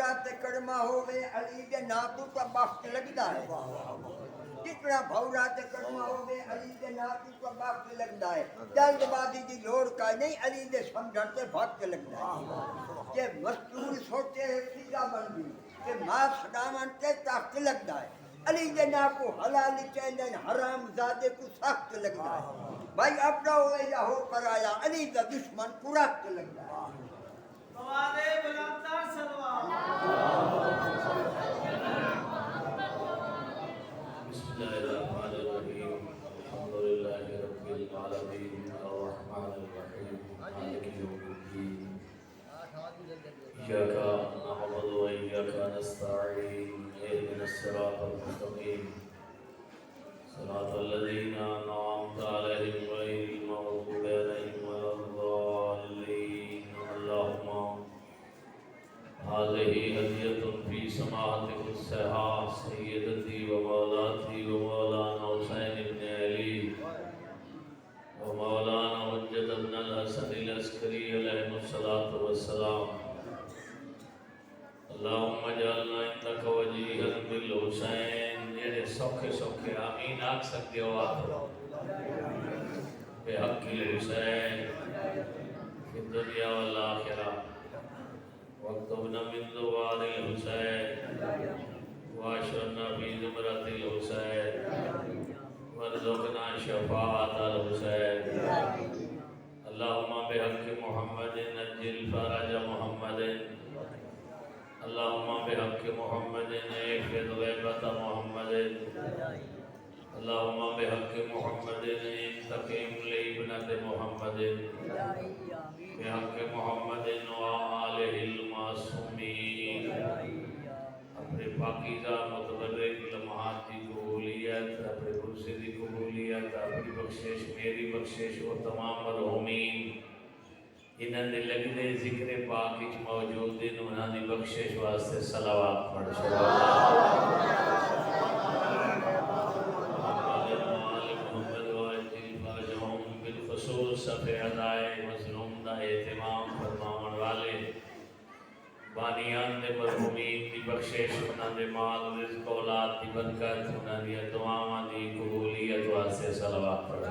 بھولا تے کڑما ہوے علی دے نام تو بخت لگدا ہے جتنا بھولا تے کڑما ہوے علی دے نام تو بخت لگدا ہے جلد بازی دی لوڑ کا نہیں علی دے سمجھن تے وقت لگدا ہے کہ مستور سوچے سیدھا بن گئی کہ ماں خداون تے تخت لگدا ہے علی دے نام کو حلال چاہندے حرام زادے کو سخت لگدا ہے بھائی اپنا ہوئے یا ہو پر آیا علی دا دشمن پورخت لگدا ہے بلند سلوات بسم الله الرحمن الرحيم الحمد لله رب العالمين الرحمن الرحيم مالك يوم الدين إياك نعبد وإياك نستعين اهدنا الصراط المستقيم صراط الذين أنعمت عليهم غير المغضوب عليهم ولا الضالين اللهم هذه هدية في سماحتك السحاء سيدتي ومولاتي ومولانا حسين بن علي ومولانا حجة بن الحسن العسكري عليهم الصلاة والسلام اللهم اجعلنا عندك وجيها بالحسين جڑے سوکھے سوکھے آمین آکھ سکتے ہو آخر بحق الحسین فی الدنیا والآخرہ واكتبنا من ذوال الحسين واشرنا في زمرة الحسين وارزقنا شفاعة الحسين اللهم بحق محمد نجل فرج محمد اللهم بحق محمد احفظ غيبة محمد اللهم بحق محمد انتقم لابنة محمد بحق محمد وآلہ المعصومین اپنے پاکیزہ متبرک لمحات کی قبولیت اپنے کرسی کی قبولیت اپنی بخشش میری بخشش و تمام مرحومین انہاں دے لگدے ذکر پاک وچ موجود ہیں انہاں دی بخشش واسطے صلوات پڑھ بالخصوص صفحے ادائے مظلوم دا اہتمام فرماون والے بانیان دے مرحومین دی بخشش انہاں دے مال رزق اولاد دی برکت انہاں دی دعاواں دی قبولیت واسطے صلوات پڑھ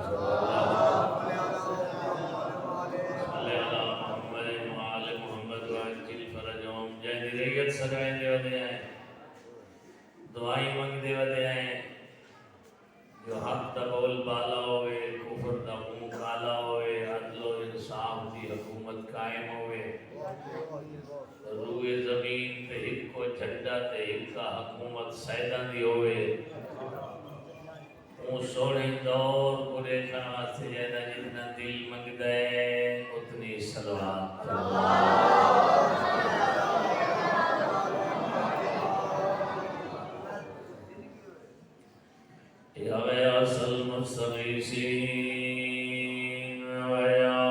ریت سجائیں دے ودے ہیں دعائیں منگ دے ودے ہیں جو حق دا بول بالا ہوئے کفر دا منہ کالا ہوئے عدل و انصاف دی حکومت قائم ہوئے روئے زمین تے ایک کو جھنڈا تے ایک کا حکومت سیدان دی ہوئے اون سوڑی دور پورے کھانا سے جیدہ جتنا دل منگ دے اتنی صلوات یا غیاث المستغیثین ویا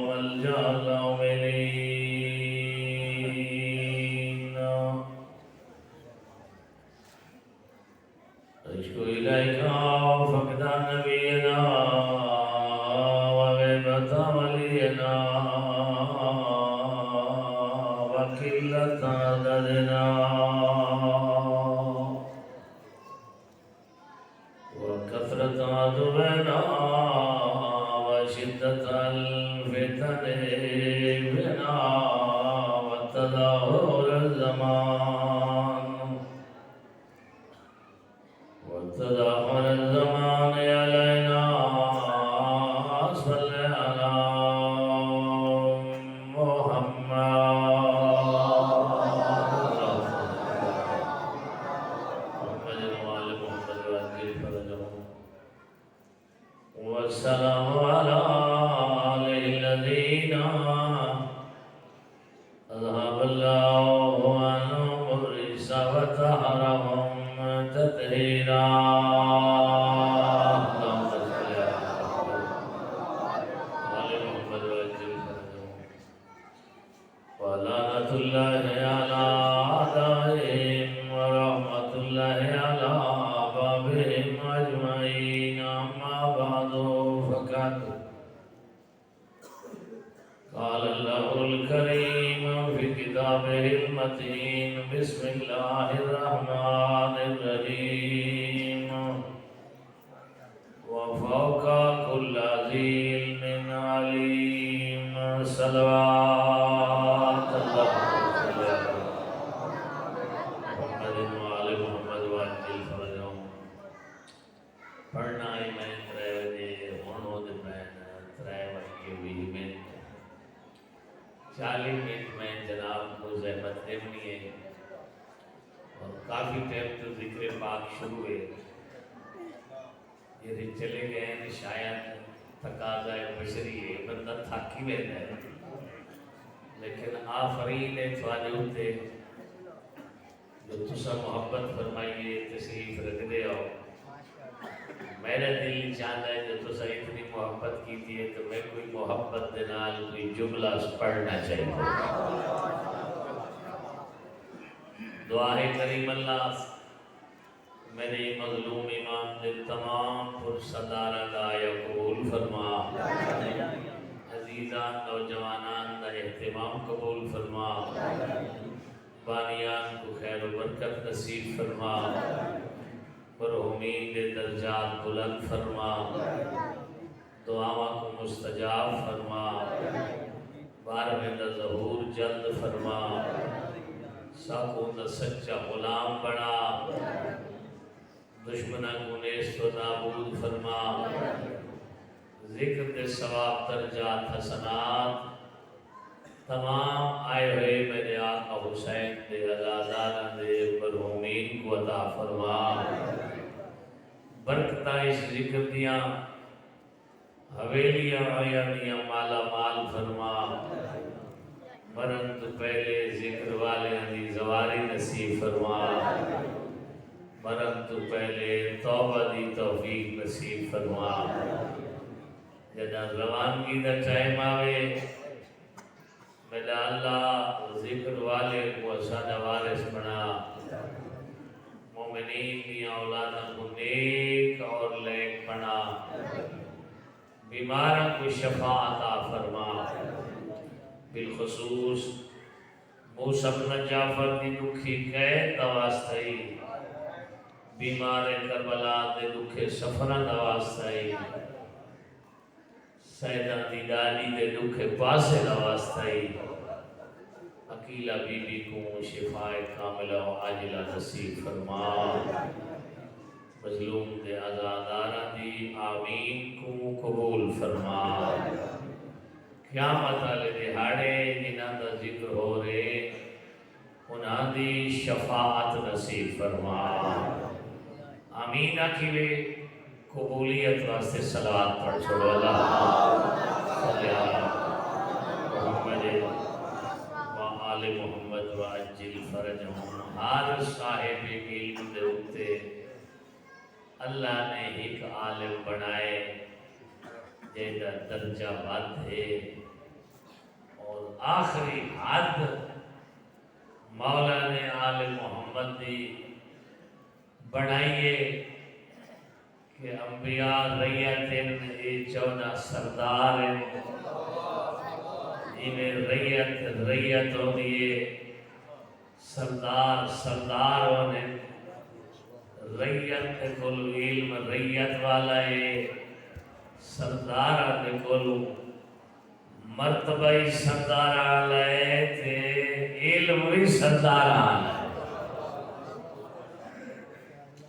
ملجا المؤمنین اشکو الیکا فقدا نبینا وغیبت ولینا وکلت عددنا وكثرة عدونا وشدة الفتن بنا وتدهور الزمان علينا صل على والسلام على الذين أذهب الله عنهم الرجس وطهرهم تطهيرا اللهم صل على محمد وعجل فرجهم ولعنة الله على أعدائهم ورحمة الله على بابهم أجمعين أما بعد فقد قال الله الكريم في كتابه المتين بسم الله الرحمن الرحيم وفوق كل ذي علم عليم صلوات الله محمد وآل محمد وعجل فرجهم پڑھنا ہی میں ترے بجے ہونوں دے پین 3:20 40 منٹ میں جناب کو زحمت دیونی ہے اور کافی ٹائم تو ذکر پاک شروع ہے یہ چلے گئے ہیں شاید تقاضا بشری ہے بندہ تھکی ویسا ہے لیکن آفرین ہے تھوڑے ہوتے جو تسا محبت فرمائیے تشریف رکھ دے ہو میرا دل چاہتا ہے جو تسا اتنی محبت کی تھی تو میں کوئی محبت دنال کوئی جملہ پڑھنا چاہیے دعا ہے کریم اللہ میرے مظلوم امام دے تمام پرصدارہ دا یا قبول فرما عزیزان نوجوانان دا اہتمام قبول فرما بانیان کو خیر و برکت نصیب فرما مرحومین دے درجات بلند فرما دعاواں کو مستجاب فرما بارہویں دا ظہور جلد فرما ساکوں دا سچا غلام بنا دشمنہ کو نیست و نابود فرما ذکر دے ثواب درجات حسنات تمام آئے ہوئے میرے آقا حسین دے عزادارہ دے مرحومین کو عطا فرما برکتہ اس ذکر دیاں حویلیاں آیانیاں مالا مال فرما مرن تو پہلے ذکر والے دی زواری نصیب فرما مرن تو پہلے توبہ دی توفیق نصیب فرما جدا روانگی دا ٹائم آوے میرا اللہ ذکر والے کو اسادہ وارث بنا مومنین کی اولادہ کو نیک اور لیک بنا بیماروں کو شفا عطا فرما بالخصوص موسیٰ بن جعفر دی دکھی قید دواستی بیمار کربلا دے دکھے سفرہ دواستی سیدہ دی ڈالی دے دکھے پاسے دواستی اکیلہ بی بی کو شفاء کاملہ و عاجلہ نصیب فرما مظلوم دے عزادارہ دی آمین کو قبول فرما قیامت والے دہاڑے جنہاں دا ذکر ہو رہے انہاں دی شفاعت نصیب فرما آمین آکھیوے قبولیت واسطے صلوات پڑھ چھوڑو اللہ صلی اللہ محمد و آل محمد و عجل فرجہم ہر صاحب علم دے اتے اللہ نے ایک عالم بنائے جیدہ درجہ بات ہے اور آخری حد مولا نے آل محمد دی بنائیے کہ انبیاء ریت اے 14 سردار ہیں انہیں ریت ہونیے سردار ہونے ریت کلو علم ریت والا ہے سردار آنے کلو مرتبہ سردار آنا ہے تے علم بھی سردار آنا ہے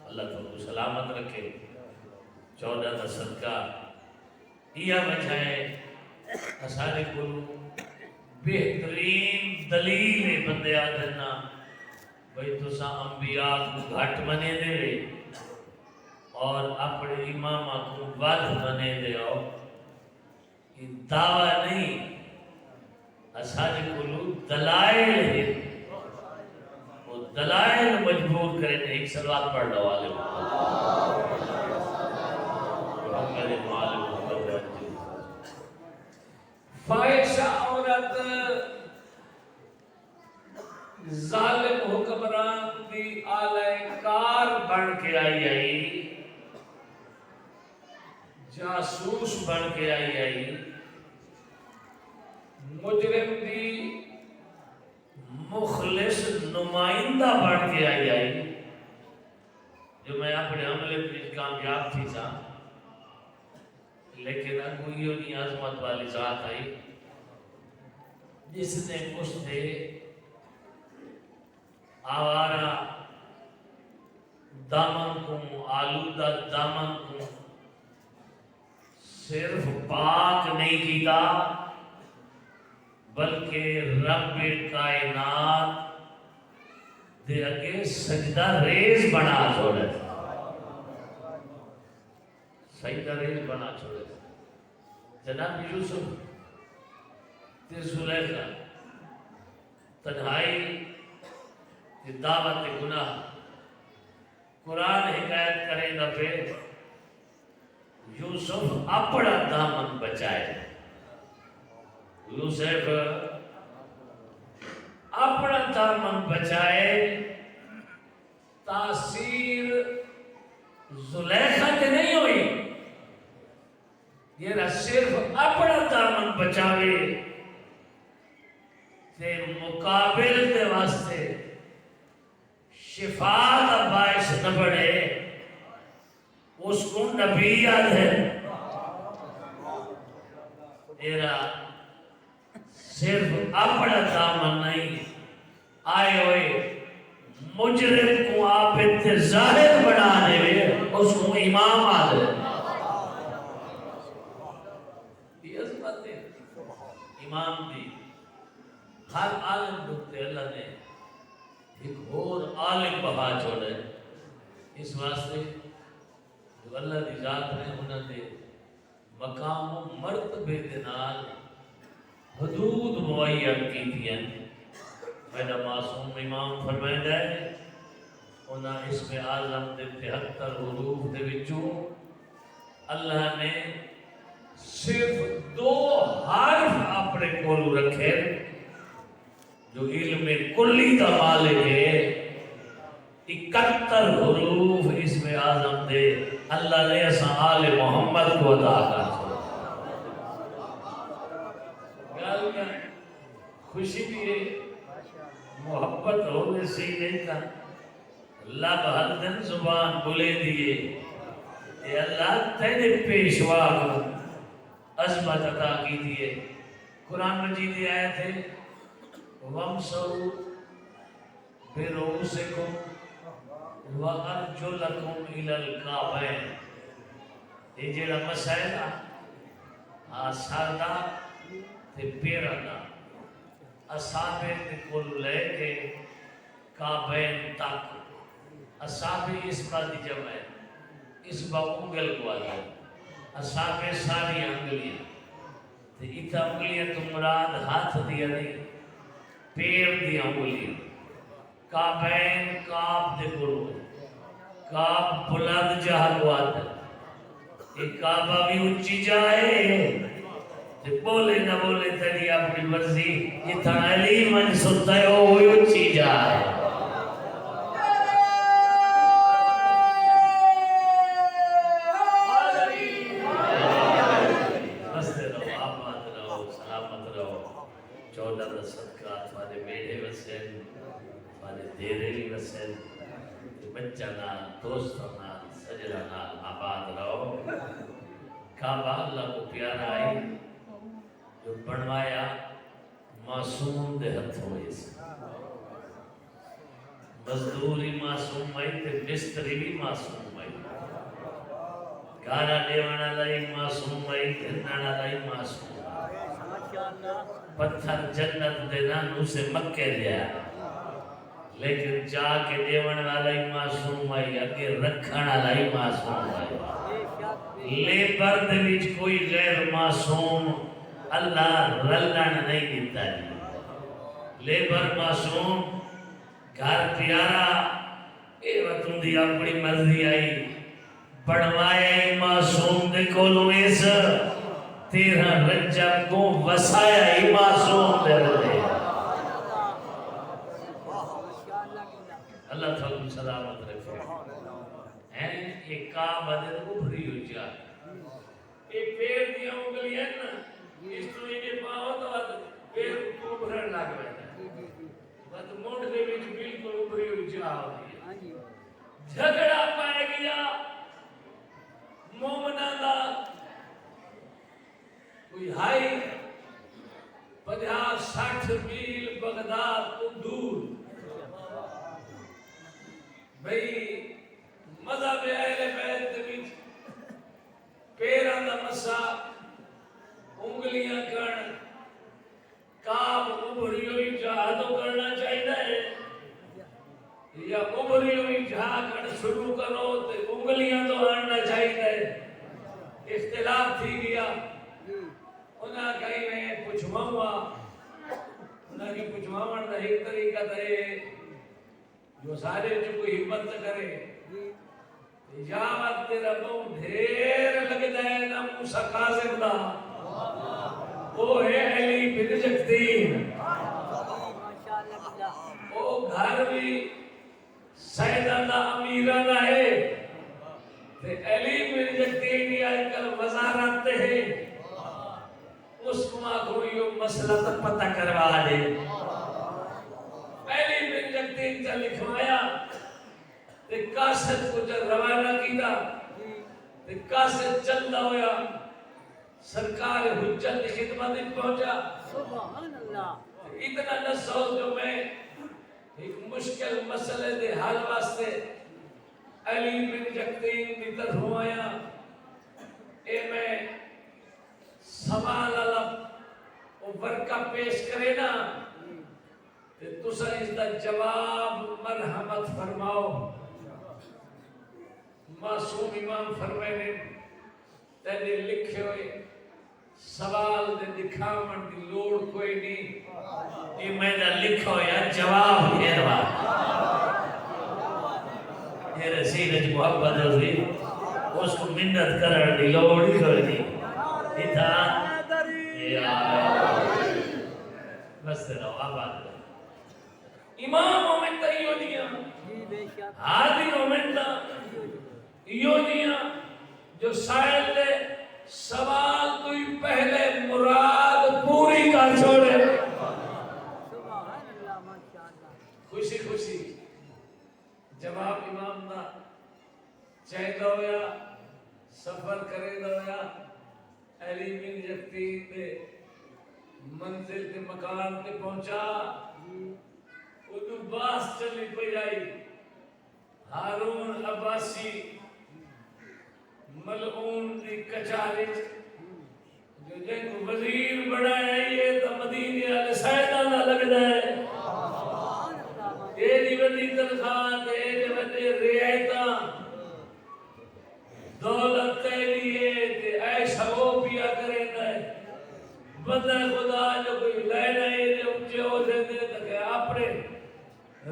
اللہ تو سلامت رکھے 14 دا صدقہ یہ بچائے اسارے کلو بہترین دلیل بندے آدھنا بھئی تسا انبیاء کو گھٹ منے دے اور اپنے امامہ کو ود منے دے ہو یہ دعویٰ نہیں اسارے کلو دلائل ہے وہ دلائل مجبور کریں ایک سلوات پڑھ لو والے محمد معلوم فائشہ عورت ظالم حکمران دی آلہ کار بن کے آئی جاسوس بن کے آئی مجرم دی نمائندہ بن کے آئی جو میں اپنے عملے پر کامیاب تھی سا، لیکن اگوئیوں کی عظمت والی ذات آئی جس نے اس سے آوارہ دامن کو، آلودہ دامن کو صرف پاک نہیں کیتا بلکہ رب کائنات دے اگے سجدہ ریز بنا چھوڑے، سجدہ ریز بنا چھوڑے۔ جناب یوسف تے زلیخا تنہائی تے دعوت گناہ قرآن حکایت کرے نہ پہ یوسف اپنا دامن بچائے، یوسف اپنا دامن بچائے، تاثیر زلیخا تے نہیں ہوئی، یہ نہ صرف اپنا دامن بچاوے تے مقابل دے واسطے شفا کا باعث نہ بڑھے، اس کو نبی یاد ہے۔ تیرا صرف اپنا دامن نہیں، آئے ہوئے مجرم کو آپ ظاہر بنا دے، اس کو امام آدھے۔ یہ عظمت ہے امام دی، ہر عالم ڈھکتے اللہ نے ایک اور عالم بہا چھوڑے، اس واسطے جو اللہ دی ذات نے انہوں نے مقام و مرتبے دے نال حدود معین کی تھی ہیں۔ میرا معصوم امام فرمائے ہے انہاں اسم اعظم دے 73 حروف دے وچوں اللہ نے صرف 2 حرف اپنے کول رکھے جو علم کلی کا مالک ہے۔ 71 حروف اسم اعظم دے اللہ نے اساں آل محمد کو عطا کر گل کر خوشی بھی ہے، محبت ہونے سے نہیں تھا لب ہر دن زبان بلے دیے، اے اللہ تیرے پیشوا کو عظمت عطا کی دیے۔ قرآن مجید کی آیت ہے وَامْسَحُوا بِرُؤُوسِكُمْ وَأَرْجُلَكُمْ إِلَى الْكَعْبَيْنِ۔ یہ جڑا مسائل سر دا تے پیر دا اصابع تے کول لے کے کعبین تک، اصابع اس کا دی جمع ہے، اس با انگل کو آتا ہے، اصابع ساری انگلیاں تے اتھا انگلیاں تو مراد ہاتھ دیا نہیں، پیر دیا انگلیاں، کعبین کعب دے کولو، کعب بلند جہاں کو آتا ہے، ایک کعبہ بھی اونچی جائے تے بولے نہ بولے تیری اپنی مرضی، اتھا علی من ستا ہے وہ اونچی جائے۔ بستے رہو، آباد رہو، سلامت رہو، 14 صدقات والے بیڑے وسین والے دیرے بھی وسین، بچہ نال دوستوں نال سجدہ نال آباد رہو۔ کعبہ اللہ کو پیارا آئی جو بنوایا معصوم دے ہتھ ہوئے سے، مزدوری معصوم آئی تے مستری بھی معصوم آئی، گارا دیوانا لائی معصوم آئی، دھنانا لائی معصوم آئی، پتھر جنت دینا نو سے مکہ لیا، لیکن جا کے دیوان والا ہی معصوم آئی، اگے رکھانا لائی معصوم آئی، لیبر دے وچ کوئی غیر معصوم اللہ رلن نہیں دیتا ہے، لیبر معصوم گھر پیارا، اے وطن دی اپنی مرضی آئی، بڑھوایا معصوم دے کولو اس 13 رجب کو وسایا ہی معصوم دے رہے۔ اللہ تعالیٰ سلامت رکھے ہیں، ایک کعبہ دے ابھری ہو جائے، ایک پیر دیا انگلیاں نا، اس تو انہیں پاؤ تو پیر کو ابھرن لگ رہا ہے، بات موڑ دے وچ بالکل ہوتی ہے جھگڑا پائے گیا مومنہ دا کوئی ہائی 50-60 میل بغداد تو دور بھئی مذہب اہل بیت دے وچ پیراں دا مسا انگلیاں کرن کام ابھری ہوئی جہادوں کرنا چاہیے یا ابھری ہوئی جہاد شروع کرو تے انگلیاں تو آنا چاہیے اختلاف تھی گیا انہاں کہیں میں پوچھواؤں انہاں کی پوچھواؤں دا ایک طریقہ تے جو سارے جو کوئی ہمت کرے یا وقت تیرا بہت ڈھیر لگ جائے نا موسیٰ قاظم دا وہ ہے علی بن جقتین وہ گھر بھی سیدانہ امیرانہ ہے تے علی بن جقتین یا کل وزارت ہے اس کو آگو یہ مسئلہ تک پتہ کروا دے علی بن جقتین جا لکھوایا تے قاصد کو جا روانہ کیتا تے قاصد چلتا ہویا سرکار حجت کی خدمت میں پہنچا سبحان اللہ اتنا نہ سوچ جو میں ایک مشکل مسئلے دے حل واسطے علی بن جقتین کی طرف آیا اے میں سوال اللہ وہ ورقہ پیش کرے نا تے تسا اس دا جواب مرحمت فرماؤ معصوم امام فرمائے تینے لکھے ہوئے سوال دے دکھاون دی لوڑ کوئی نہیں یہ میں نے لکھا ہویا جواب پھیروا یہ رسیل محبت ہوئی اس کو منت کرن دی لوڑ ہی کوئی نہیں اتھا بس رہو آباد امام مومن تا ایو دیا آدھی مومن تا ایو دیا جو سائل دے سوال تو ہی پہلے مراد پوری کا چھوڑے خوشی خوشی جواب امام دا چاہتا ہویا سفر کرے دا ہویا علی بن جقتین دے منزل کے مقام تے پہنچا ادو باس چلی پہ آئی ہارون عباسی ملعون دی کچاری جو جن کو وزیر بڑھایا یہ تو مدینہ علیہ سیدانہ لگ جائے ایڈی وڈی تنخواہ ایڈی وڈی رعایتاں دولت تیری ہے تے ایسا وہ پیا کرے ہے بندہ خدا جو کوئی لینا ہے یہ اونچے ہو جاتے تک اپنے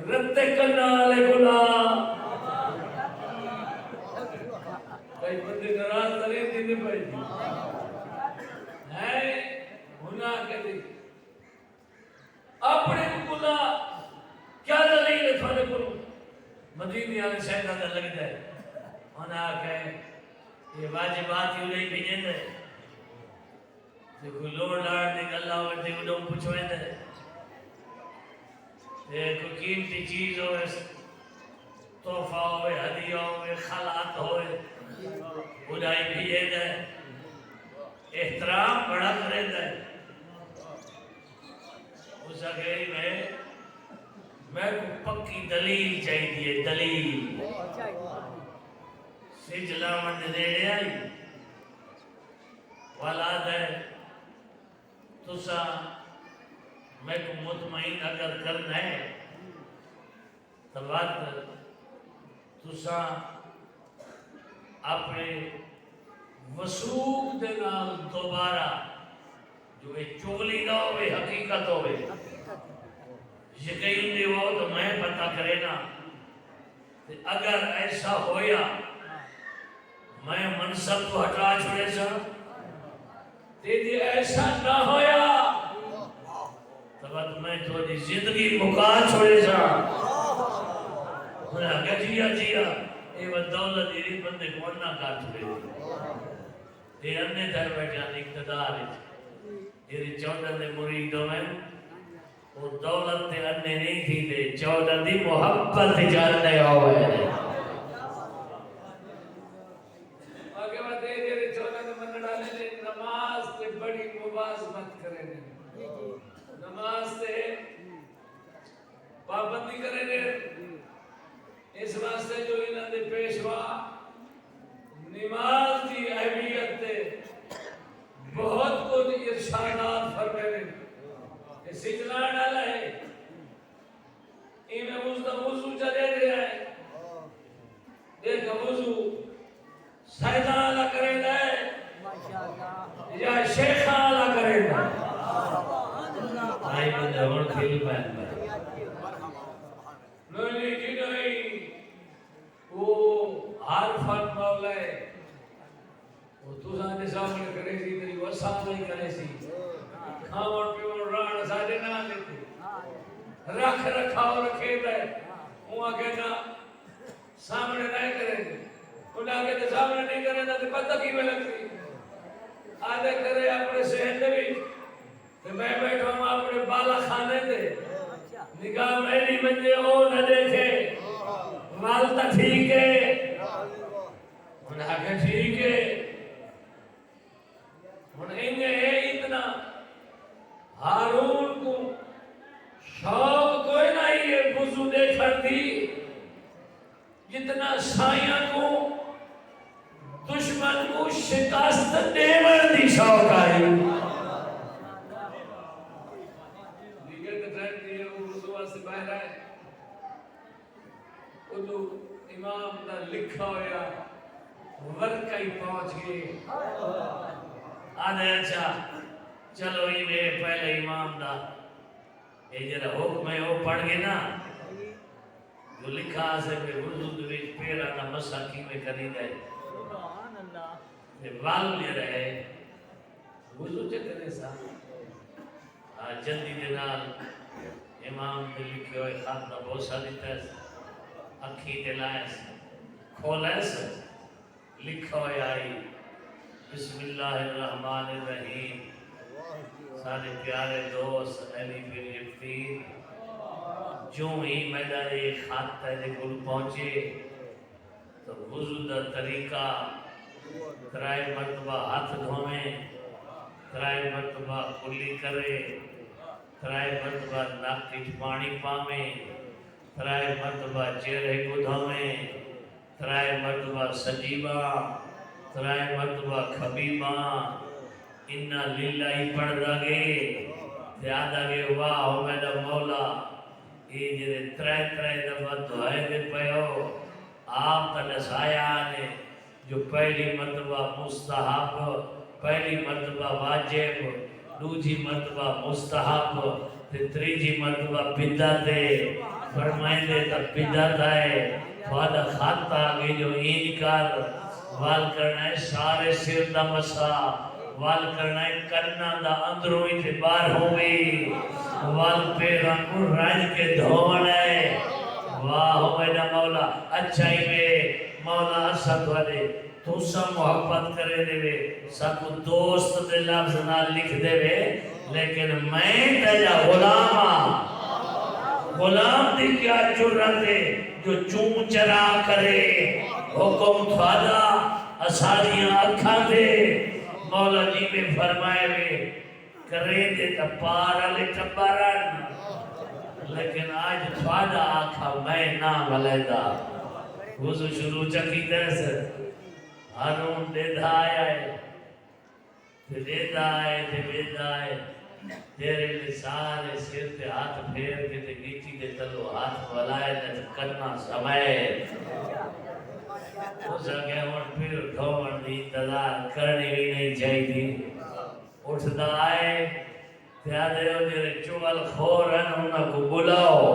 رتے کنالے غلام کئی بندے ناراض کرے دینے پڑے ہے ہونا کہتے اپنے کلا کیا دلیل ہے تھوڑے کو مدینہ علیہ سیدانہ لگ جائے ہونا کہے یہ واجبات ہی نہیں بھیجیں دے کوئی لوڑ لاڑ دیکھ اللہ ورتے کو ڈوم پوچھویں دے کوئی قیمتی چیز ہوئے تحفہ ہوئے ہدیہ ہوئے خالات ہوئے خدائی بھیجے دے احترام بڑا کرے دے اس اگری میں کو پکی دلیل چاہیے دلیل سجلہ من دے آئی والاد ہے تسا میں کو مطمئن اگر کرنا ہے تو بات تسا اپنے وسوق دے نال دوبارہ جو چگلی نہ ہوئے حقیقت ہوئے یقین دے وہ تو میں پتہ کرے نا اگر ایسا ہویا میں منصب کو ہٹا چھوڑے سا تیری ایسا نہ ہویا تب میں تو زندگی مکا چھوڑے سا انہیں آگے جیا اے وہ دولت ایری بندے کو نہ کار چھوڑے تے انہیں در بیٹھا اقتدار ایری چودہ دے مرید ہوئے وہ دولت تے انے نہیں تھی دے 14 دی محبت جاننے ہوئے آگے بات ہے جیرے 14 دے من ڈالے دے نماز تے بڑی مبازمت کرے دے نماز تے پابندی کرے دے اس واسطے جو انہاں دے پیشوا نماز کی اہمیت تے بہت کچھ ارشادات فرمائے دے کہ سجلان ڈالا ہے میں وضو چلے رہا ہے دیکھ وضو سیدان اللہ کرے دے یا شیخان اللہ کرے دے آئی بندہ ہون کھیل پہن پہ نہیں جی نہیں وہ ہر فن مولا ہے وہ تو سانے سامنے کرے سی تیری وسان نہیں کرے سی کھاون پیون ران ساڑے نہ لیتے رکھ رکھاؤ رکھے دے وہاں کہنا سامنے نہیں کرے گے انہاں کہتے سامنے نہیں کرے گا تو پتہ کی میں لگتی آدھے کرے اپنے سہن دے بھی کہ میں بیٹھا ہوں اپنے بالا خانے دے نگاہ میری بنجے او نہ دیکھے والتا ٹھیک ہے انہاں کہ ٹھیک ہے انہیں اتنا ہارون کو شوق کوئی نہیں ہے وضو دیکھن دی جتنا سائیاں کو دشمن کو شکست دیون دی شوق آئی دیگر ٹرینڈ دی وضو سے باہر آئے اردو امام دا لکھا ہویا ورکائی پہنچ گئے آدھے اچھا چلو ہی میں پہلے امام دا یہ جرا حکم ہے وہ پڑھ گئے نا جو لکھا سے پہ وضو دویچ پیرا نا مسا کی میں کری گئے یہ وال لے رہے وضو چکنے سا جلدی دنال امام دے لکھے ہوئے خاتمہ بوسا دیتا ہے اکھی دلائے سے کھولے سے لکھا ہوئے آئی بسم اللہ الرحمن الرحیم سارے پیارے دوست علی بن یقین جو ہی میدان ایک خاتہ دے گل پہنچے تو وضو دا طریقہ ترائے مرتبہ ہاتھ دھویں ترائے مرتبہ کلی کرے ترائے مرتبہ ناک کی پانی پامیں ترائے مرتبہ چہرے کو دھویں ترائے مرتبہ سجیبہ ترائے مرتبہ خبیبہ انہا للہی پڑھ داگے یاد آگے واہ میرا مولا یہ جرے ترائے دفعہ دعائے دے پہو آپ کا نسایا آنے جو پہلی مرتبہ مستحب پہلی مرتبہ واجب دوسری مرتبہ مستحب تیسری مرتبہ بدعت فرمائیں دے تب بدعت ہے فادا خاطہ آگے جو انکار وال کرنا ہے سارے سر دا مسا وال کرنا ہے کرنا دا اندروں اتبار ہوئی وال پیران کو رنج کے دھون ہے واہ میرا مولا اچھائی میں مولا اسد والے تو سا محبت کرے دے وے ساکو دوست دے لفظ نہ لکھ دے وے لیکن میں تیجا غلام دی کیا جرت ہے جو چون چرا کرے حکم تھوادا اساریاں اکھا دے مولا جی میں فرمائے وے کرے دے تپارا لے ٹبارن لیکن آج تھوادا آکھا میں نام علیدہ وضو شروع چکی دیس ہارون دیدھا آیا ہے تے دیدھا آئے تے دیدھا آئے تیرے لئے سارے سر تے ہاتھ پھیر کے تے گیچی دے تلو ہاتھ ولائے تے کرنا سمائے اس آگے ہون پھر دھومن دی انتظار کرنی بھی نہیں چاہی تھی اٹھتا آئے تے آدھے ہو جرے چوال خورن انہاں کو بلاؤ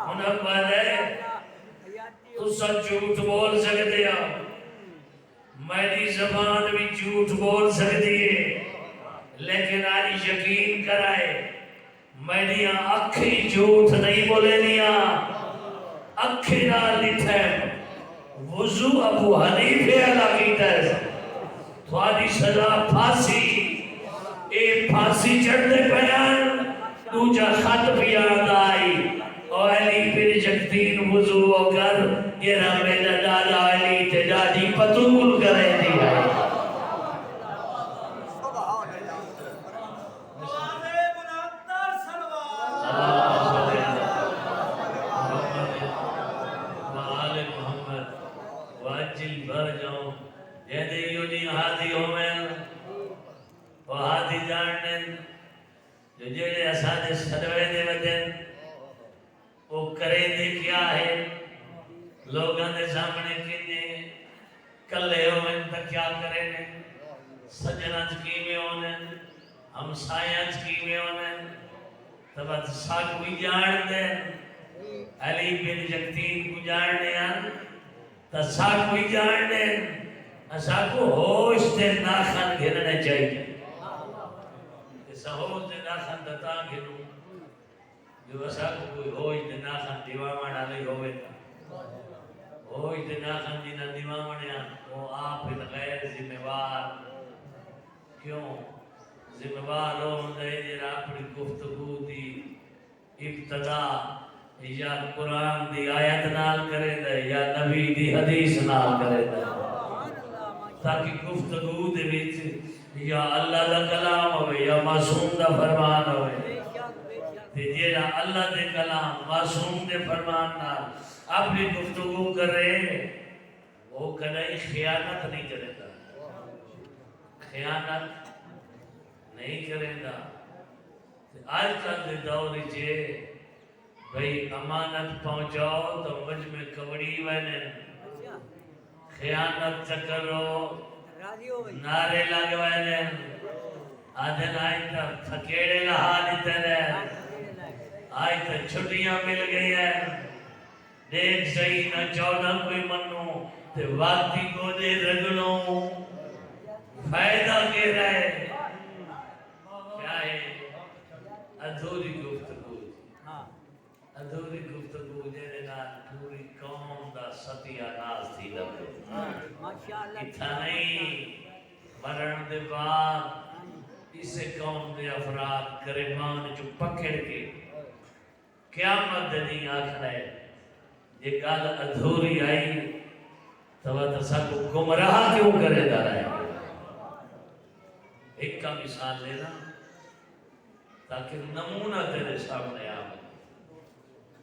انہاں کو آدھے تو سچ جھوٹ بول سکتے ہیں میری زبان بھی جھوٹ بول سکتی ہے لیکن آج یقین کرائے میری اکھی جھوٹ نہیں بولے نیا اکھی نہ لٹھے وضو ابو حنیفے اللہ کی تیز تھوڑی سزا پھانسی اے پھانسی چڑھتے پیان دوجا خط بھی یاد آئی اور علی پھر جگتین وضو کر یہ میرا دادا علی تے دادی پتول کرے دی ہے جو جڑے اساں سدوے دے ودن وہ کرے دے کیا ہے لوگاں دے سامنے کنے کلے ہوئن تا کیا کرے نے سجنہ چکیوے ہونے ہمسایہ چکیوے ہونے تبت ساکھ بھی جان دے علی بن جگتین کو جان دے تا ساکھ بھی جان دے اساں کو ہوش تے ناخن گھرنے چاہیے سہوز دے ناخن دتا گھنو جو اسا کو کوئی ہوئی دے ناخن دیواما ڈالی ہوئے تا ہوئی دے ناخن دینا دیواما ڈیا وہ آپ غیر ذمہوار کیوں ذمہوار لوگ دے جرا اپنی گفتگو دی ابتدا یا قرآن دی آیت نال کرے دے یا نبی دی حدیث نال کرے دے تاکہ گفتگو دے بیچ یا اللہ دا کلام ہوئے یا معصوم دا فرمان ہوئے تے جیڑا اللہ دے کلام معصوم دے فرمان نال اپنی گفتگو کرے وہ کدی خیانت نہیں کرے گا خیانت نہیں کرے گا آج کل دے دور چے بھئی امانت پہنچاؤ تو مجھ میں کبڑی وینے خیانت چکرو نعرے لگوائے نے آدھن آئی تا تھکیڑے لہا لیتے رہے آئی تا چھٹیاں مل گئی ہے دیکھ صحیح نہ چودہ کوئی منو تے واقعی کو دے رگلوں فائدہ کے رہے کیا ہے ادھوری گفتگو ادھوری گفتگو جیرے نال پوری قوم دا ستیہ ناز تھی لگے اتھا نہیں مرن دے بعد اسے قوم دے افراد گریبان جو پکڑ کے قیامت دنی آخر ہے یہ گال ادھوری آئی تو تسا کو گمراہ کیوں کرے دا رہے ایک کا مثال لینا تاکہ نمونہ تیرے سامنے آئے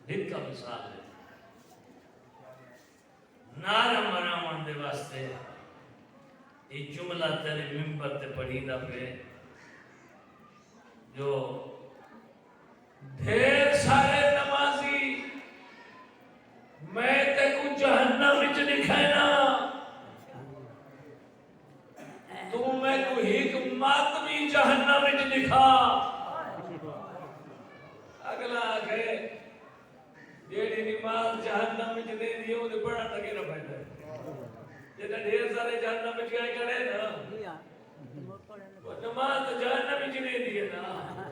ایک کا مثال ہے نارا مرامن دے واسطے یہ جملہ تیرے ممبر تے پڑھی دا پہ جو ڈھیر سارے نمازی میں تے کو جہنم وچ دکھائنا تو میں کو ایک ماتمی جہنم وچ دکھا اگلا آگے جیڑی نماز جہنم وچ دے دی او تے بڑا لگے نہ پیندا جے ڈھیر سارے جہنم وچ گئے کھڑے نا وہ نماز جہنم وچ دے دی نا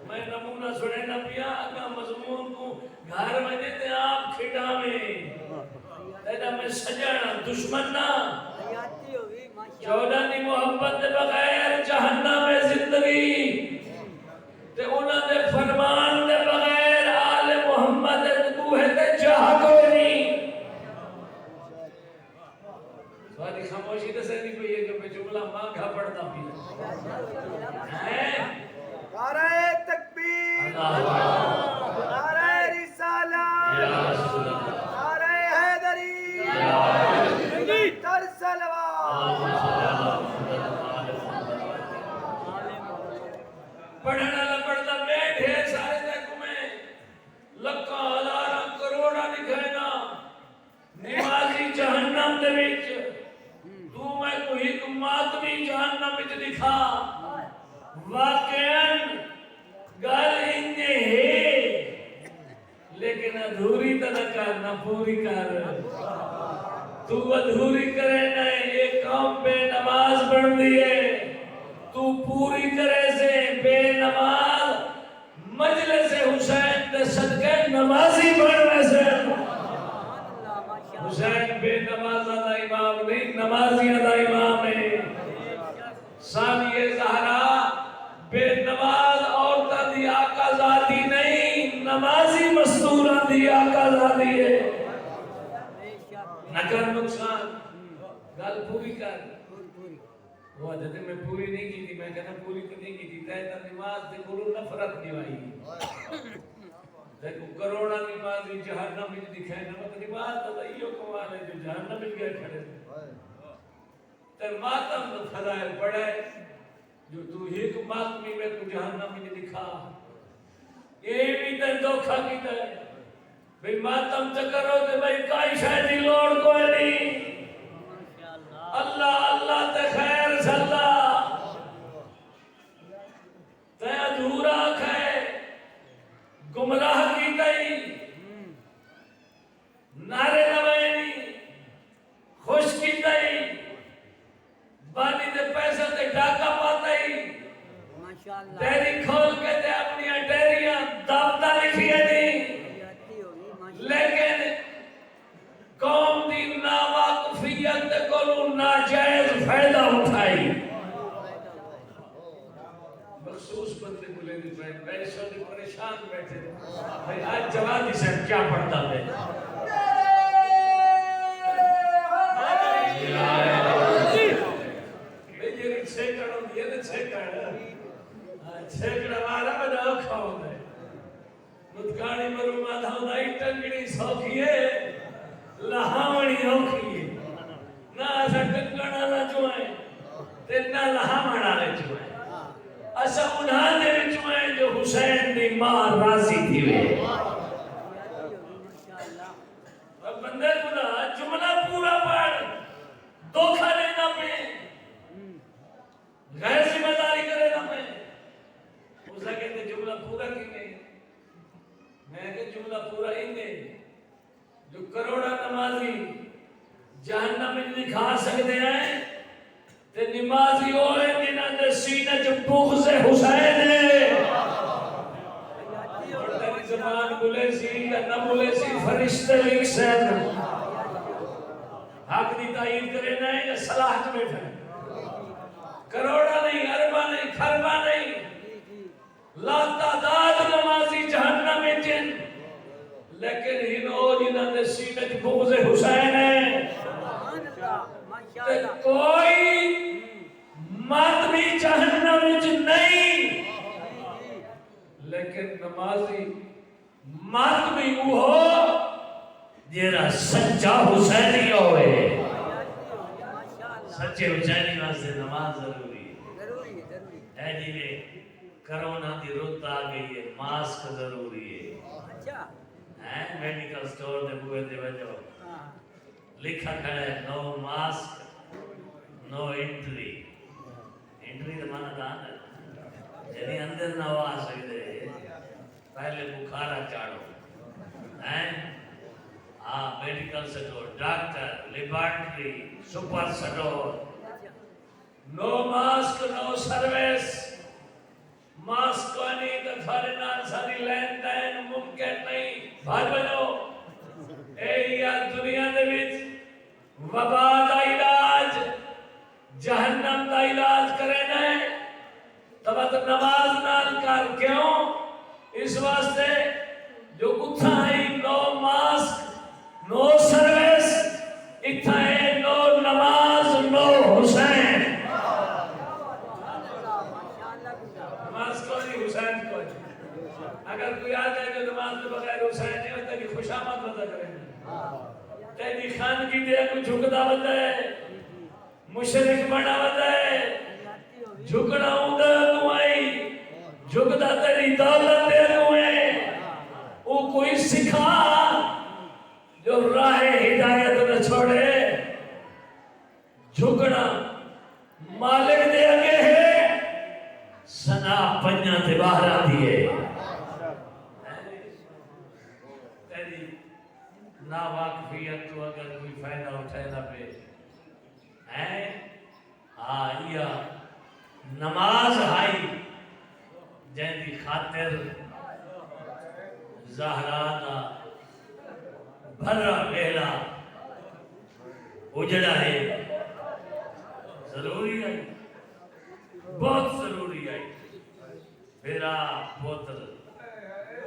میں نمونہ سنے نہ پیا اگا مضمون کو گھر میں تے آپ کھڈاویں ایڈا میں سجانا دشمن نہ چودہ دی محبت دے بغیر جہنم میں زندگی تے انہاں دے فرمان دے بغیر آل محمد کوہ تے چاہ کوئی نہیں سواری خاموشی تے سے نہیں کوئی یہ کہ میں جملہ مانگا پڑھتا بھی نعرہ تکبیر نعرہ رسالہ نعرہ حیدری تر سلوات پڑھنا لپڑتا میں ڈھیر سارے دیکھوں میں لکھاں ہزاراں کروڑاں دکھائنا نمازی جہنم دے وچ تو میں کوئی ایک ماتمی جہنم وچ دکھا واقعاً گل انجے ہے لیکن ادھوری طرح کر نہ پوری کر تو ادھوری کرے نہ ایک قوم بے نماز بن دیئے تو پوری کرے سے بے نماز مجلس حسین دے صدقے نمازی بن سے حسین بے نماز دا امام نہیں نمازی دا امام ہے ثانیہ زہرا بے نماز عورتہ دی آقا ذاتی نہیں مستور آدھی آقا زادی ہے نہ کر نقصان گل پوری کر وہ حضرت میں پوری نہیں کی تھی میں کہنا پوری تو نہیں کی تھی تیتا نماز دے گلو نفرت نوائی دیکھو کروڑا نماز جہنم میں دکھائے نمت نماز تو یہ کمال ہے جو جہنم میں گئے کھڑے تر ماتم تو فضائل پڑھے جو تو ایک ماتمی میں تو جہنم میں دکھا یہ بھی تے دھوکھا کیتا ہے بھئی ماتم چکرو تے بھئی کائی شاید دی لوڑ کوئی نہیں اللہ اللہ تے خیر صلی تے ادھورا کھائے گمراہ کی تئی نعرے نوائنی خوش کی تئی بانی دے پیسہ تے ڈاکہ پاتے ڈیری کھول کے تے اپنی ڈیریاں دابدہ لکھیے دی لیکن قوم دی ناواقفیت کو ناجائز فائدہ اٹھائی مخصوص بندے کو لے دی پہن پیسوں دی پریشان بیٹھے بھئی آج جوادی سے کیا پڑھتا ہے چھیکڑا مارا میں نہ کھاؤں گے مدکانی مرو مادھاؤں دائی ٹنگڑی سوکھیے لہاوڑی ہوکھیے نہ ایسا ٹنگڑا نہ چوئیں تینا لہاوڑا نہ چوئیں ایسا انہاں دے چوئیں جو حسین دی ماں راضی تھی وے اب بندے خدا جملہ پورا پڑھ دھوکھا لینا پہ غیر ذمہ داری کرے نہ پہ اسا کہتے جملہ پورا کی نہیں میں کہ جملہ پورا ہی نہیں جو کروڑا نمازی جہنم میں دکھا سکتے ہیں تے نمازی ہوئے جنہاں دے سینہ جو بغض حسین ہے اور تیری زبان بولے سی یا نہ بولے سی فرشتے لکھ سین حق دی تائید کرے نہ یا صلاح میں بیٹھا کروڑا نہیں اربا نہیں کھربا نہیں لا تعداد نمازی جہنم میں جن لیکن ہنو جنہاں دے سینہ جو بغض حسین ہے تے کوئی ماتمی جہنم وچ نہیں لیکن نمازی ماتمی وہ جیرا سچا حسینی ہوئے سچے حسینی واسطے نماز ضروری ہے اے جی میں کرونا دی رت آ گئی ہے ماسک ضروری ہے میڈیکل سٹور دے بوئے دے وجہ لکھا کھڑا ہے نو ماسک نو انٹری انٹری تو مانا دان ہے یعنی اندر نہ آ سکتے پہلے بخارا چاڑو medical store doctor laboratory super store no mask no service mask کو نہیں تو تھارے نال ساری لین دین ممکن نہیں بھار بنو اے یا دنیا دے وچ وبا دا علاج جہنم دا علاج کرنا ہے تب تو نماز نال کر کیوں اس واسطے جو کتھا ہے نو ماسک نو سروس اتھا ہے نو نماز نو حسین نماز کو نہیں حسین کو اگر کوئی آ جائے جو نماز میں بغیر حسین نہیں ہوتا کہ خوش آمد بتا کریں تیری خان کی دے کو جھکدا بتا ہے مشرک بنا بتا ہے جھکنا ہوں دے آئی جھکدا تیری دولت دے ہے وہ کوئی سکھا جو راہ ہدایت نہ چھوڑے جھکنا مالک دے آگے ہے سنا پنجا تے باہر آتی ہے تیری ناواقفیت تو اگر کوئی فائدہ اٹھائے نہ پہ آئیا نماز آئی جن کی خاطر زہرانا بھرا پہلا اجڑا ہے ضروری ہے بہت ضروری ہے میرا پوتر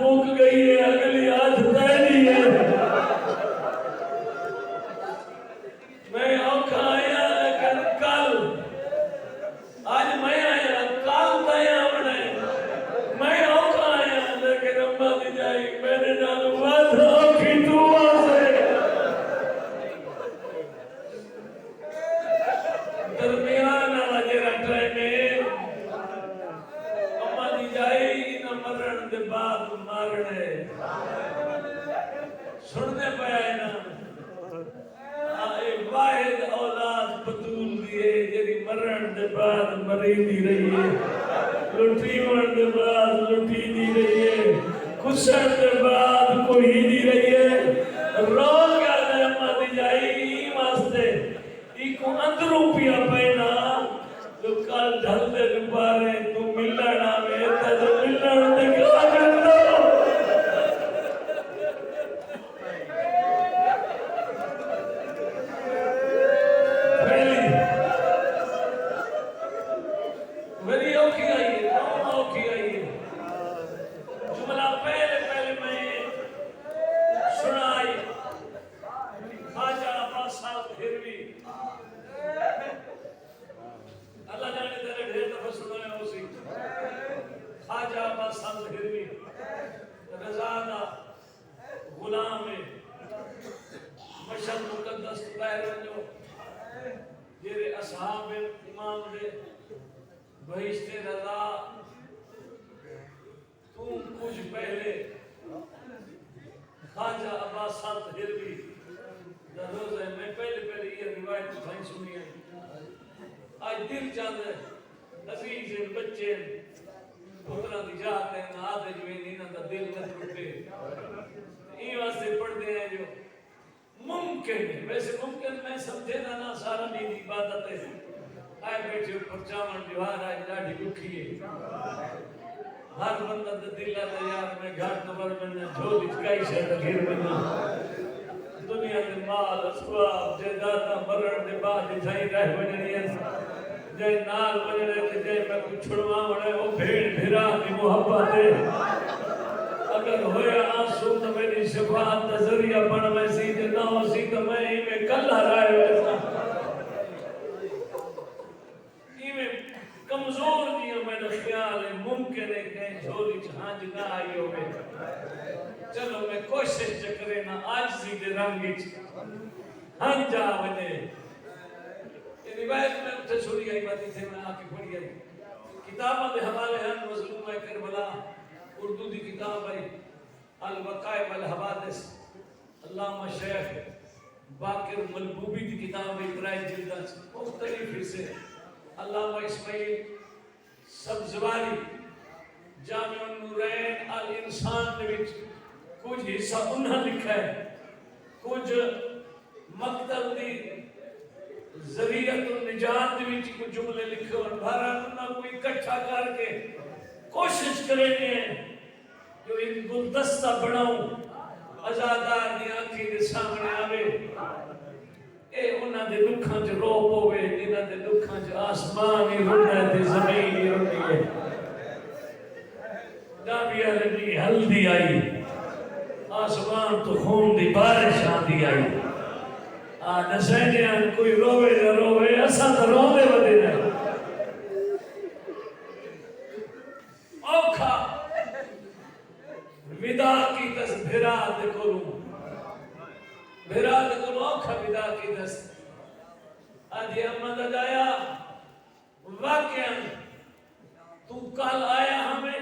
مک گئی ہے اگلی آج تیری ہے میں اوکھا آیا لیکن کل آج میں آیا کل تیا بنے میں اوکھا آیا لیکن اماں دی جائی میرے نال ود اوکھی تو آسے درمیان والا جڑا ٹائم ہے اماں دی جائی نہ مرن دے بعد مارنے سننے پیا ہے نا واحد اولاد بطول دیئے جیری مرن دے بعد مری دی رہی ہے لٹھی مرن دے بعد لٹھی دی رہی ہے کسر دے بعد کوئی دی رہی ہے رو کیا دے اماں دی جائی واسطے ایکو اندروں پیا پینا تو کل ڈھل دے دوبارے تو ملنا میں تو ملنا دے کیا کرنا غلام ہے مشہد مقدس بہر جو جیرے اصحاب امام دے بہشت رضا تم کچھ پہلے خواجہ عباس صاحب ہروی روز ہے میں پہلے یہ روایت بھائی سنی ہے آج دل چاہتا ہے عزیز بچے پترہ دی جاتے ہیں آدھے جو انہوں کا دل نہ ٹوٹے یہ واسطے پڑھتے ہیں جو ممکن ہے ویسے ممکن میں سمجھے نا سارا نہیں عبادت ہے آئے بیٹھے اوپر چاون جوہار آئے لاڑھی دکھی ہے ہر بندہ دل آتا یار میں گھاٹ نبر میں جھولی چکائی شہر گھر میں دنیا کے مال اسباب جائیداداں مرن دے بعد جائی رہ بننی ہے جائے نال بننے تے جائے میں کچھ چھڑوا بنے وہ بھیڑ بھیرا کی محبت ہے اگر ہویا آنسو تو میری شفاعت کا ذریعہ بن میں سیدھے نہ ہو سیدھے میں ہی میں کلہ رائے ویسا ہی میں کمزور دیا میرا خیال ہے ممکن ہے کہ جھولی چھانج نہ آئی ہوئے چلو میں کوشش چکرے نہ آج سیدھے رنگی ہاں جا بنے روایت میں اٹھے چھوڑی آئی باتی تھے میں آکے پڑھی آئی کتابہ دے حوالے ہیں مظلوم کربلا اردو دی کتاب ہے الوقائع والحوادث علامہ شیخ باقر ملبوبی دی کتاب ہے برائے جلدہ مختلف حصے علامہ اسماعیل سبزواری جامع النورین الانسان دے وچ کچھ حصہ انہاں لکھا ہے کچھ مقتل دی ذریعت النجات دی وچ کچھ جملے لکھے اور بھارا انہاں کوئی اکٹھا کر کے کوشش کریں گے جو ان گلدستہ بناؤں ازادار دی آنکھی دے سامنے آوے اے انہاں دے دکھاں چ رو پوے انہاں دے دکھاں چ آسمان ہی رڑنا تے زمین ہی رڑنی ہے نبی علیہ ہلدی آئی آسمان تو خون دی بارش آندی آئی نسینیاں کوئی روے نہ روے اساں تے روندے ودے نے اوکھا ودا کی دس بھرا دے کولوں بھرا دے کولوں اوکھا ودا کی دس آج احمد اجایا واقعاً تو کل آیا ہمیں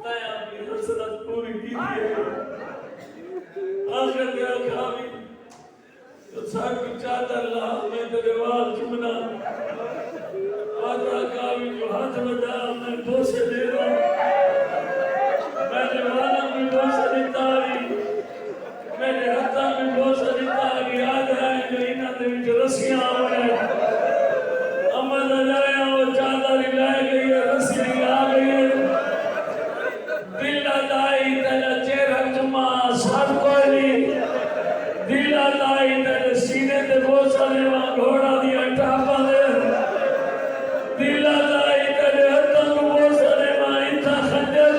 تایا اپنی حسرت پوری کی ہے آخر دیا کھاوی تو ساکی چادر اللہ میں تیرے وال چمنا آدھا کاوی جو ہاتھ بدا میں بوسے دے رہا میرے والا میں بوسے دیتا آگی میرے ہتھا میں بوسے دیتا آگی یاد ہے جو انہاں دے وچ رسیاں ہوئے امد جائے وہ چادر لائے گئی ہے رسیاں آ گئی ہے دل دائی تیرا چہرہ جمع سر کوئی نہیں دل دائی تیرے سینے تے بوسا نے وہاں گھوڑا دیا ٹاپا دے دل دائی تیرے ہتھا میں بوسا نے وہاں انتا خنجر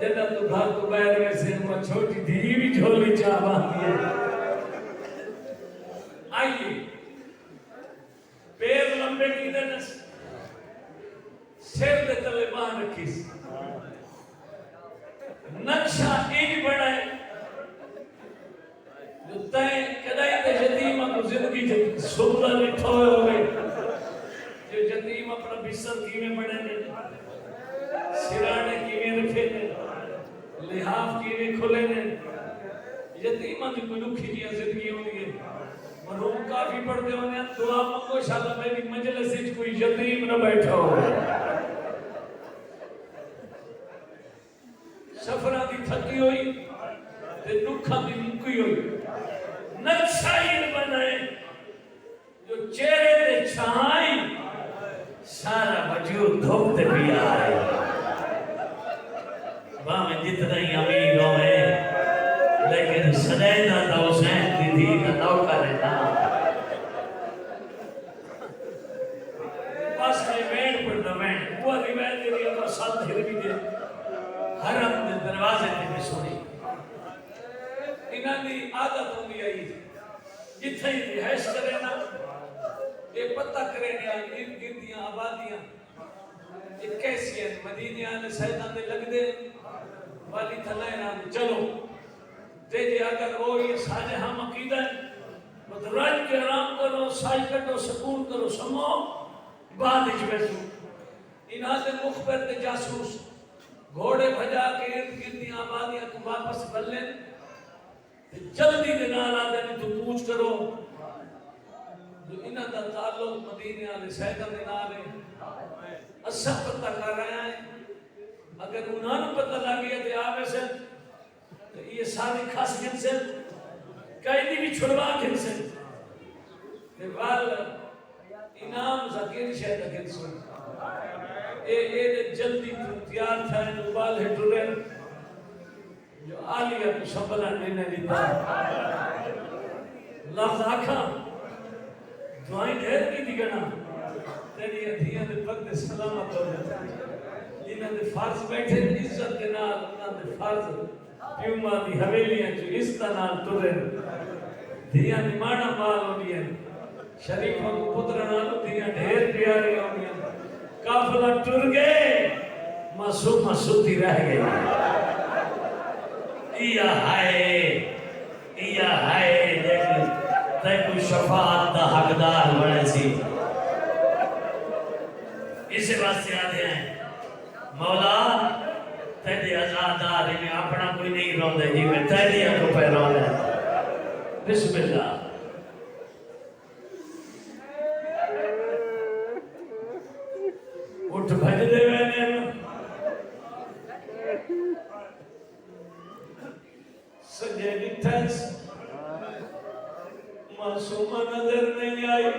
جنت تو گھر تو باہر ویسے وہ چھوٹی دھی بھی جھولی چاہ باندھی ہے. آئیے پیر لمبے کی دن سر دے تلے باہر رکھیس نقشہ ایک بڑا ہے جو تائیں کدائی تے یتیمہ کو زندگی جب سبلا لٹھوئے ہوئے جو یتیم اپنا بسر کیویں بڑھے نے سرانے کیویں رکھے نے لحاف کیویں کھلے نے یتیمہ جو کوئی لکھی دیا زندگی ہوئی ہے مرحوم کافی پڑھتے ہونے دعا منگو شاءاللہ میری مجلس سے کوئی یتیم نہ بیٹھا ہو سفرہ دی تھکی ہوئی تے دکھا دی مکی ہوئی نقشہ ہی بنائے جو چہرے تے چھائیں سارا وجود دھوپتے بھی آئے باہمیں جتنا ہی امیر ہوئے لیکن سنیدہ تا حسین دی دی کا نوکہ رہنا بس میں وین پڑھنا وین وہ روایت دی اللہ ساتھ ہر بھی دے حرم دے دروازے تے بھی سنی انہاں دی عادت ہوندی آئی جتھے ہی رہائش کرے نا یہ پتہ کرے نیا ارد گردیاں آبادیاں یہ کیسی ہیں مدینے آنے سیدان دے لگ دے والی تھلائے نام چلو دے جے اگر وہ یہ ساجے ہم عقیدہ مدراج کے آرام کرو ساج کٹو سکون کرو سمو بعد اچ بیسو انہاں دے مخبر دے جاسوس گھوڑے بھجا کے ارد گردیاں آبادیاں تو واپس بلن جلدی دے نال آدھے نہیں تو پوچھ کرو جو انہاں دا تعلق مدینے آلے سیدہ دے نال ہے اسا پتہ کر رہے ہیں اگر انہاں نو پتہ لگیا تے آوے سے تو یہ ساری خاص گھن سے قیدی بھی چھڑوا گھن سے تے وال انعام زکیر شہدہ گھن سے اے جلدی تیار تھا جو بال ہے ٹرے جو آلیہ کو سنبھلا نینے دیتا لفظ آکھا دعائیں ڈھیر کی دیگنا تیری ادھیاں دے پک دے سلامت ہو جاتا انہاں دے فارض بیٹھے عزت دے نال انہاں دے فارض پیوما دی حویلیاں جو اس طرح ٹرے دھیاں دی مانا مال ہونی ہے شریفوں کو پترنال دھیاں ڈھیر پیاری ہونی ہے کافلہ ٹر گئے معصومہ سوتی رہ گئی ایا ہائے لیکن تے کوئی شفاعت دا حقدار بنے سی اسے واسطے آدھے ہیں مولا تیرے ازادار میں اپنا کوئی نہیں رو دے جی میں تیرے کو پہ رو دے بسم اللہ اٹھ بھج دے وینے سجے ڈٹھس معصومہ نظر نہیں آئی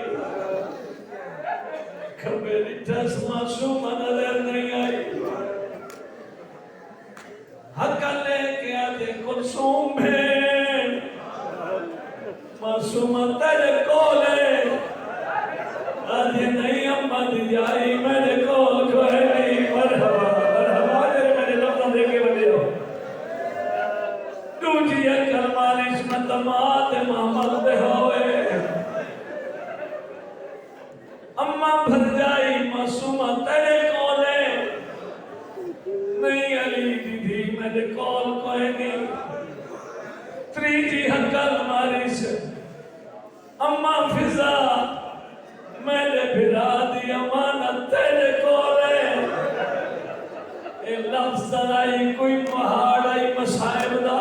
کھبے ڈٹھس معصومہ نظر نہیں آئی حق لے کے آدھے کلثوم بھین معصومہ تیرے کولے آدھے نہیں اماں دی جائی میرے کول کوئی نہیں مرحبا مرحبا تیرے میرے لفظہ دے کے بڑے ہو دوجی اکل مالش میں دماد محمد دے ہوئے اماں بھر جائی معصومہ تیرے کولے نہیں علی دیدھی میرے کول کوئی نہیں تریجی اکل مالش اماں فضا میرے بھرا دی امانت تیرے کولے اے لفظ آئی کوئی پہاڑ آئی مسائب دا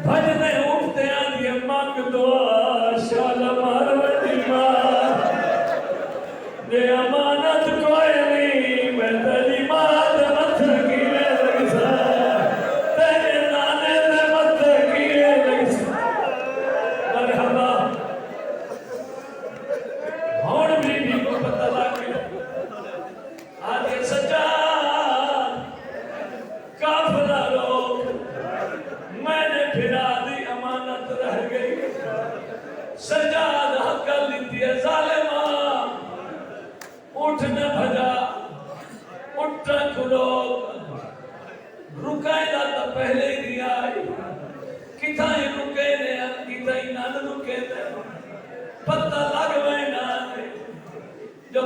بھجنے اٹھتے آدھی مانگ دعا شال ماروٹی ماں دے امانت کوئی نہیں میں تیری ماں دے متھر کیے لگ سا تیرے نانے دے متھر کیے لگ سا مرحبا ہون بھی کو پتہ لگے آدھے سجاد کافلہ لوگ میں نے پھرا دی امانت رہ گئی سجاد حق لیتی ہے ظالمہ اٹھ نہ بھجا اٹھا کھلو رکا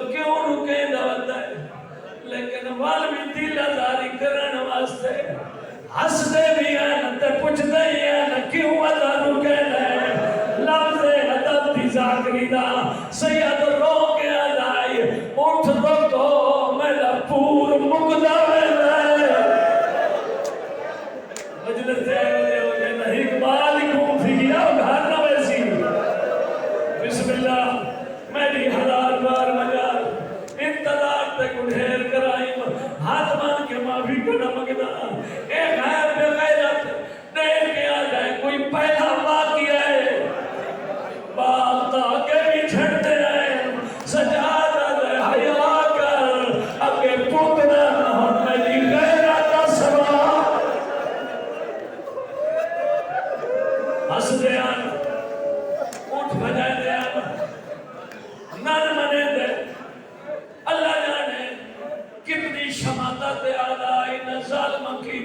کیوں رکے دولتا ہے لیکن وال بھی دل آزاری کرن واسطے ہس دے بھی ہیں تے پوچھ دے ہیں کیوں ودا رکے دے لفظ ادب دی ذاکری دا سید رو کے آدائی اٹھ تو میرا پور مقدہ ہے مجلس سے ہوئے نہیں اقبال کیوں تھی گیا گھر نہ ویسی بسم اللہ میری ہزار بار مجال انتظار تک ڈھیر کرائیم ہاتھ مان کے معافی کرنا مگنا ایک غیر بے غیرت دیکھ کے آ جائے کوئی پہلا واقعہ ہے باغ کے بھی چھڑتے ہیں سجادہ دے حیاء کر اگے پوتنا نہ میری غیرت سوا ہس دیان اٹھ بجائے دیان نان منے دے اللہ جانے کتنی شماتت آدائی نہ ظالم کی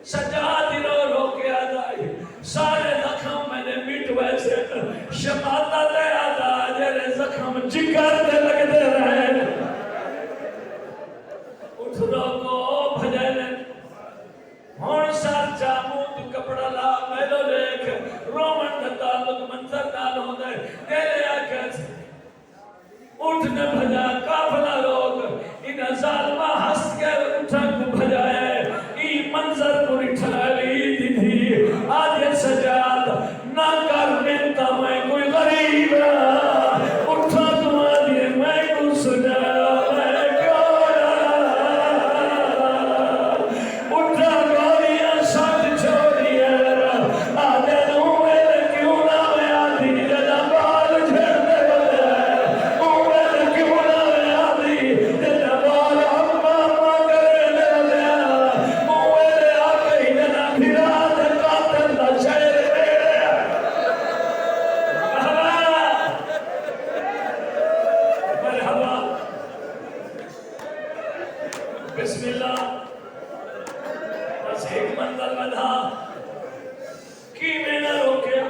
سجاد رو رو کے آدائی سارے زخم میں نے مٹ ویسے شماتت آدائی جیرے زخم جگر دے لگ دے رہے اٹھ رو کو بھجائے لیں ہون سار جامو تو کپڑا لا میلو لیک رومن کا تعلق منظر نال ہو دے تیرے آکھر سے اٹھنے بھجا کافلہ لوگ انہیں ظالمہ ہس کے اٹھن بھجائے ای منظر کو اٹھالی دی تھی آج یہ سجاد نہ کر منتا میں کوئی غریب اٹھا تمہاری میں کو سجا میں کیوں اٹھا گوریاں ساتھ چھوڑی ہے آدھے نوں میرے کیوں نہ میں آدھی جنا بال جھڑ دے بسم اللہ بس ایک منزل بدھا کی میں نہ روکیا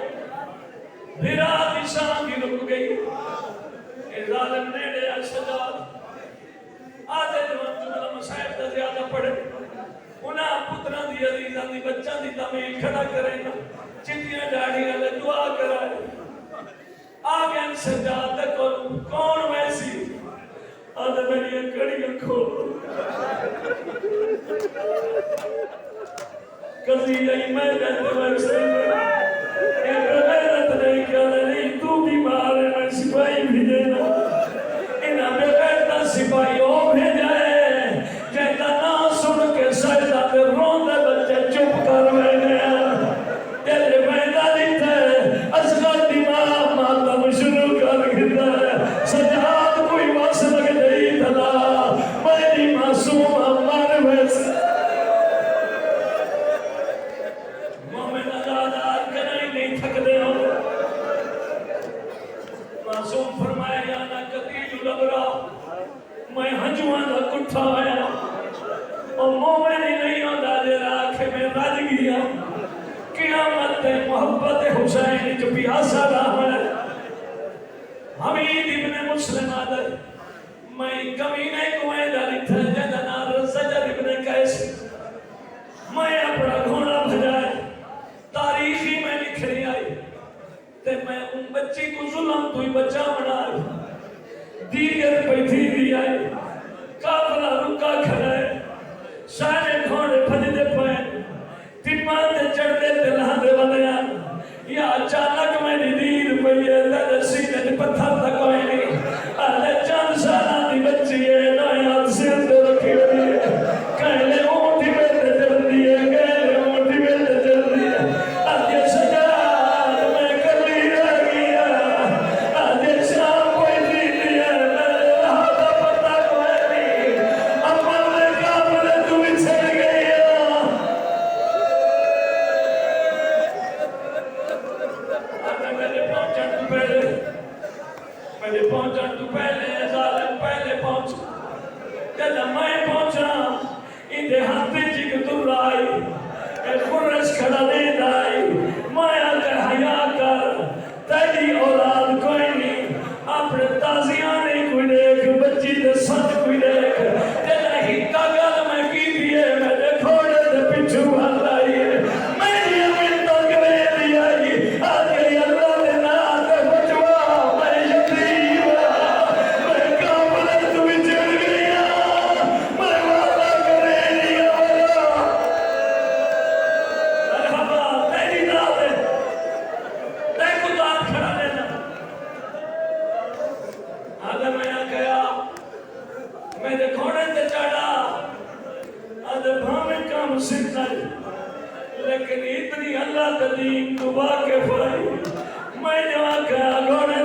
بھرا دشان کی رک گئی اے ظالم نے لیا سجاد آدھے جوان جملہ مسائب دا زیادہ پڑھے انہاں پتران دی عزیزان دی بچان دی تعمیل کھڑا کریں گا چٹیاں ڈاڑیاں لے دعا کرائے آگے ان سجاد کون ویسی آدھے میری کڑی کھول کسی یہی میں جاتے ویسے ایک غیرت نہیں کیا نہیں تو بیمار ہے میں سپاہی بھی دینا انہاں بے غیرتا سپاہی ہو بھیجائے جہتا نا سن کے سجدہ پہ روندے بچے چپ کر وینے تیرے ویدہ دیتے اصغر دماغ ماتم شروع کر گھتا ہے سجاد کوئی وقت لگ جائی تلا میری معصوم امار ویسے مومن ازادار کنائی نہیں تھک دے ہو معصوم فرمائے جانا قتیل لبرا میں ہنجوان دا کٹھا آیا اور مومن ہی نہیں ہوتا دے راکھے میں رج گیا قیامت محبت حسین جو پیاسا رہا ہے حمید ابن مسلم آدھر میں کمینے کوئے ڈالی تھا جدنا زجر ابن کیسے میں اپنا گھوڑا بھجائے تاریخی میں لکھنی آئی تے میں ان بچی کو ظلم تو ہی بچا بنائی دیگر پیتھی دی آئی کافلہ رکا کھڑائے سارے گھوڑے بھجدے پائے تیماتے چڑھتے دلہاندے بلیاں یا اچانک میں ندیر پہیے دل سینے پتھر تکوئے نہیں آلے چند سالہ دی بچی ہے نایات سر دے رکھی ہوئی ہے کہلے اونٹی بیٹے چل دیئے کہلے اونٹی بیٹے چل دیئے آدھے سجاد میں کلی رہ گیا آدھے شام کوئی دی دیا میرے لہذا پتہ کو سکتا ہے لیکن اتنی اللہ تدیم دبا کے پڑھائی میں جو آکھا گوڑے